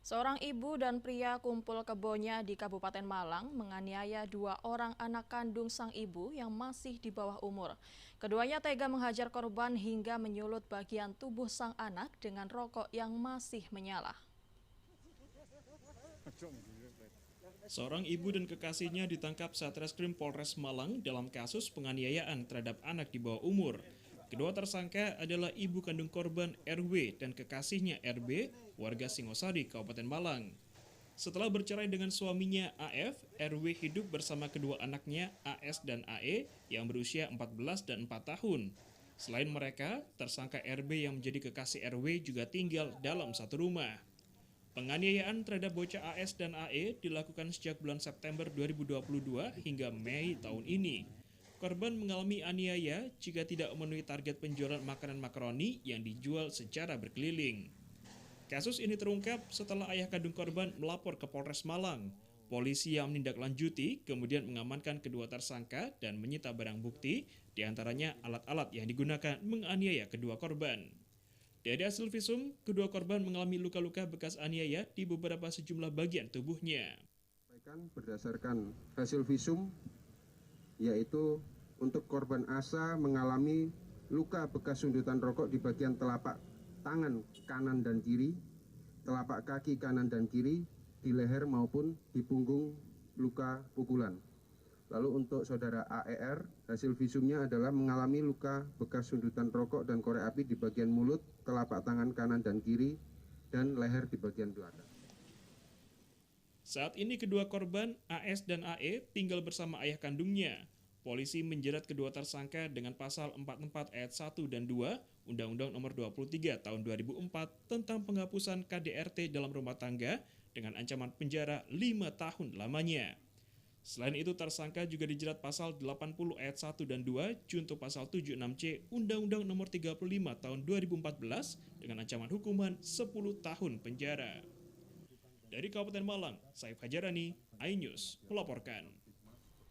Seorang ibu dan pria kumpul kebunnya di Kabupaten Malang menganiaya dua orang anak kandung sang ibu yang masih di bawah umur. Keduanya tega menghajar korban hingga menyulut bagian tubuh sang anak dengan rokok yang masih menyala. Seorang ibu dan kekasihnya ditangkap Satreskrim Polres Malang dalam kasus penganiayaan terhadap anak di bawah umur. Kedua tersangka adalah ibu kandung korban RW dan kekasihnya RB, warga Singosari, Kabupaten Malang. Setelah bercerai dengan suaminya AF, RW hidup bersama kedua anaknya AS dan AE yang berusia 14 dan 4 tahun. Selain mereka, tersangka RB yang menjadi kekasih RW juga tinggal dalam satu rumah. Penganiayaan terhadap bocah AS dan AE dilakukan sejak bulan September 2022 hingga Mei tahun ini. Korban mengalami aniaya jika tidak memenuhi target penjualan makanan makaroni yang dijual secara berkeliling. Kasus ini terungkap setelah ayah kandung korban melapor ke Polres Malang. Polisi yang menindaklanjuti kemudian mengamankan kedua tersangka dan menyita barang bukti, diantaranya alat-alat yang digunakan menganiaya kedua korban. Dari hasil visum, kedua korban mengalami luka-luka bekas aniaya di beberapa sejumlah bagian tubuhnya. Berdasarkan hasil visum, yaitu untuk korban Asa mengalami luka bekas sundutan rokok di bagian telapak tangan kanan dan kiri, telapak kaki kanan dan kiri, di leher maupun di punggung luka pukulan. Lalu untuk saudara AER, hasil visumnya adalah mengalami luka bekas sundutan rokok dan korek api di bagian mulut, telapak tangan kanan dan kiri, dan leher di bagian belakang. Saat ini kedua korban, AS dan AE, tinggal bersama ayah kandungnya. Polisi menjerat kedua tersangka dengan pasal 44 ayat 1 dan 2 Undang-Undang Nomor 23 Tahun 2004 tentang penghapusan KDRT dalam rumah tangga dengan ancaman penjara 5 tahun lamanya. Selain itu, tersangka juga dijerat pasal 80 ayat 1 dan 2 junto pasal 76C Undang-Undang Nomor 35 Tahun 2014 dengan ancaman hukuman 10 tahun penjara. Dari Kabupaten Malang, Saif Hajarani, iNews melaporkan.